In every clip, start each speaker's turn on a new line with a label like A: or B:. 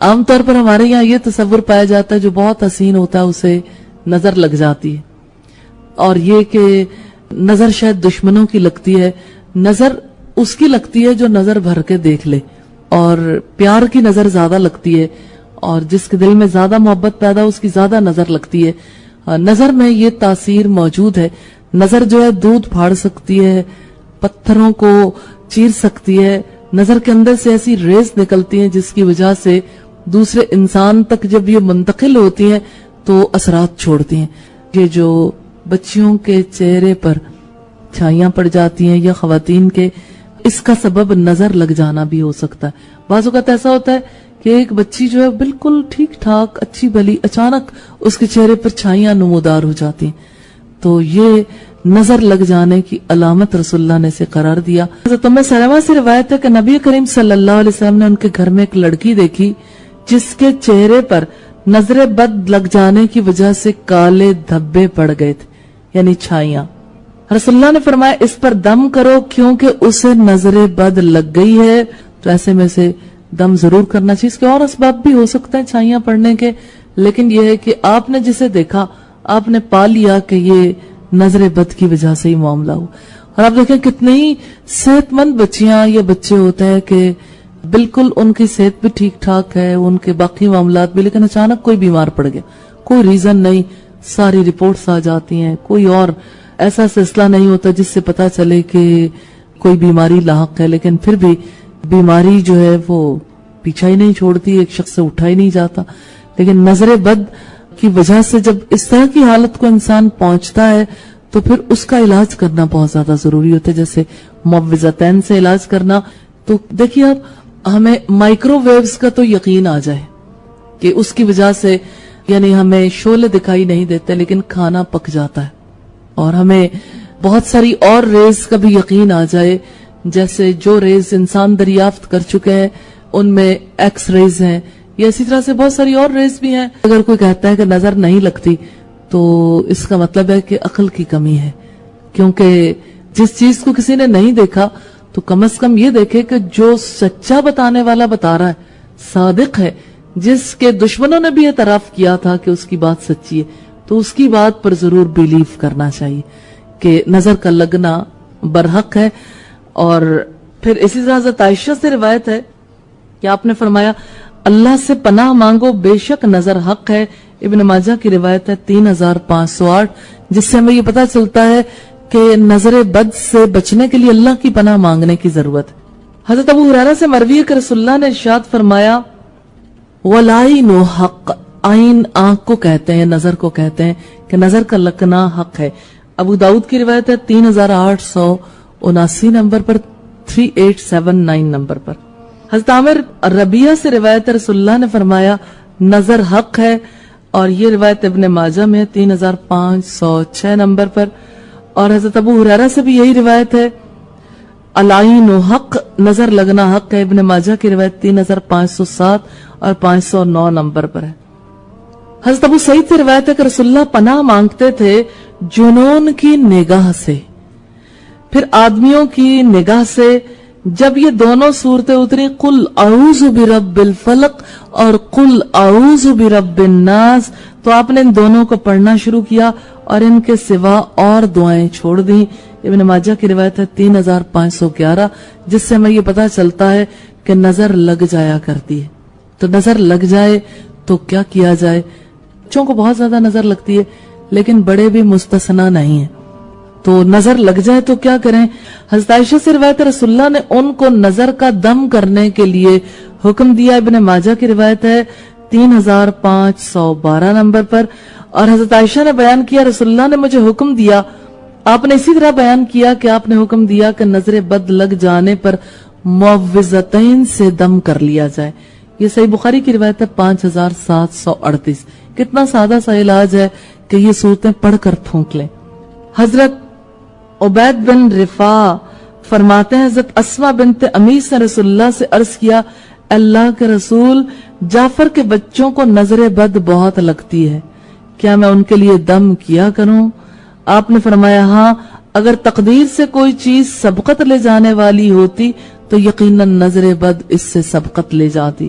A: عام طور پر ہمارے یہاں یہ تصور پایا جاتا ہے جو بہت حسین ہوتا ہے اسے نظر لگ جاتی ہے، اور یہ کہ نظر شاید دشمنوں کی لگتی ہے، نظر اس کی لگتی ہے جو نظر بھر کے دیکھ لے، اور پیار کی نظر زیادہ لگتی ہے، اور جس کے دل میں زیادہ محبت پیدا اس کی زیادہ نظر لگتی ہے۔ نظر میں یہ تاثیر موجود ہے، نظر جو ہے دودھ پھاڑ سکتی ہے، پتھروں کو چیر سکتی ہے، نظر کے اندر سے ایسی ریز نکلتی ہیں جس کی وجہ سے دوسرے انسان تک جب یہ منتقل ہوتی ہیں تو اثرات چھوڑتی ہیں۔ یہ جو بچیوں کے چہرے پر چھائیاں پڑ جاتی ہیں یا خواتین کے، اس کا سبب نظر لگ جانا بھی ہو سکتا ہے۔ بعض اوقات ایسا ہوتا ہے کہ ایک بچی جو ہے بالکل ٹھیک ٹھاک اچھی بھلی، اچانک اس کے چہرے پر چھائیاں نمودار ہو جاتی ہیں، تو یہ نظر لگ جانے کی علامت رسول اللہ نے اسے قرار دیا۔ حضرت ام سلمہ سے روایت ہے کہ نبی کریم صلی اللہ علیہ وسلم نے ان کے گھر میں ایک لڑکی دیکھی جس کے چہرے پر نظر بد لگ جانے کی وجہ سے کالے دھبے پڑ گئے تھے، یعنی چھائیاں۔ رسول اللہ نے فرمایا اس پر دم کرو کیونکہ اسے نظر بد لگ گئی ہے، تو ایسے میں سے دم ضرور کرنا چاہیے۔ اس کے اور اسباب بھی ہو سکتے ہیں چھائیاں پڑنے کے، لیکن یہ ہے کہ آپ نے جسے دیکھا آپ نے پا لیا کہ یہ نظر بد کی وجہ سے ہی معاملہ ہو۔ اور آپ دیکھیں کتنی ہی صحت مند بچیاں یا بچے ہوتے ہیں کہ بالکل ان کی صحت بھی ٹھیک ٹھاک ہے، ان کے باقی معاملات بھی، لیکن اچانک کوئی بیمار پڑ گیا، کوئی ریزن نہیں، ساری رپورٹس آ جاتی ہیں، کوئی اور ایسا سلسلہ نہیں ہوتا جس سے پتا چلے کہ کوئی بیماری لاحق ہے، لیکن پھر بھی بیماری جو ہے وہ پیچھا ہی نہیں چھوڑتی، ایک شخص سے اٹھا ہی نہیں جاتا۔ لیکن نظر بد کی وجہ سے جب اس طرح کی حالت کو انسان پہنچتا ہے تو پھر اس کا علاج کرنا بہت زیادہ ضروری ہوتا ہے، جیسے معوذتین سے علاج کرنا۔ تو دیکھیے اب ہمیں مائکرو ویوز کا تو یقین آ جائے کہ اس کی وجہ سے یعنی ہمیں شعلے دکھائی نہیں دیتے لیکن کھانا پک جاتا ہے، اور ہمیں بہت ساری اور ریز کا بھی یقین آ جائے، جیسے جو ریز انسان دریافت کر چکے ہیں ان میں ایکس ریز ہیں، یا اسی طرح سے بہت ساری اور ریز بھی ہیں۔ اگر کوئی کہتا ہے کہ نظر نہیں لگتی تو اس کا مطلب ہے کہ عقل کی کمی ہے، کیونکہ جس چیز کو کسی نے نہیں دیکھا تو کم از کم یہ دیکھے کہ جو سچا بتانے والا بتا رہا ہے، صادق ہے، جس کے دشمنوں نے بھی اعتراف کیا تھا کہ اس کی بات سچی ہے، تو اس کی بات پر ضرور بیلیف کرنا چاہیے کہ نظر کا لگنا برحق ہے۔ اور پھر اسی طرح حضرت عائشہ سے روایت ہے کہ آپ نے فرمایا اللہ سے پناہ مانگو بے شک نظر حق ہے۔ ابن ماجہ کی روایت ہے 3508، جس سے ہمیں یہ پتا چلتا ہے کہ نظر بد سے بچنے کے لیے اللہ کی پناہ مانگنے کی ضرورت ہے۔ حضرت ابو ہریرہ سے مروی ہے کہ رسول اللہ نے ارشاد فرمایا والعین حق، عین آنکھ کو کہتے ہیں، نظر کو کہتے ہیں کہ نظر کا لگنا حق ہے۔ ابو داؤد کی روایت ہے 3879 نمبر پر، 3879 نمبر پر۔ حضرت عامر ربیعہ سے روایت ہے رسول اللہ نے فرمایا نظر حق ہے، اور یہ روایت ابن ماجہ میں 3506 نمبر پر۔ اور حضرت ابو ہریرہ سے بھی یہی روایت ہے العین حق، نظر لگنا حق ہے، ابن ماجہ کی روایت 3507 اور 509 نمبر پر ہے۔ حضرت ابو سعید سے روایت ہے کہ رسول اللہ پناہ مانگتے تھے جنون کی نگاہ سے، پھر آدمیوں کی نگاہ سے۔ جب یہ دونوں صورتیں اتری قل اعوذ برب الفلق اور قل اعوذ برب الناس، تو آپ نے ان دونوں کو پڑھنا شروع کیا اور ان کے سوا اور دعائیں چھوڑ دیں۔ ابن ماجہ کی روایت ہے 3511، جس سے ہمیں یہ پتا چلتا ہے کہ نظر لگ جایا کرتی ہے۔ تو نظر لگ جائے تو کیا کیا جائے؟ بچوں کو بہت زیادہ نظر لگتی ہے لیکن بڑے بھی مستثنا نہیں ہیں، تو نظر لگ جائے تو کیا کریں؟ حضرت عائشہ سے روایت ہے رسول اللہ نے ان کو نظر کا دم کرنے کے لیے حکم دیا۔ ابن ماجہ کی روایت ہے 3512 نمبر پر۔ اور حضرت عائشہ نے بیان کیا رسول اللہ نے مجھے حکم دیا، آپ نے اسی طرح بیان کیا کہ آپ نے حکم دیا کہ نظر بد لگ جانے پر معوذتین سے دم کر لیا جائے۔ یہ صحیح بخاری کی روایت ہے 5738۔ کتنا سادہ سا علاج ہے کہ یہ صورتیں پڑھ کر پھونک لیں۔ حضرت عبید بن رفاع فرماتے ہیں حضرت اسما بنت امیس نے رسول اللہ سے عرض کیا اللہ کے رسول، جعفر کے بچوں کو نظر بد بہت لگتی ہے، کیا میں ان کے لیے دم کیا کروں؟ آپ نے فرمایا ہاں، اگر تقدیر سے کوئی چیز سبقت لے جانے والی ہوتی تو یقیناً نظر بد اس سے سبقت لے جاتی۔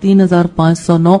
A: 3509,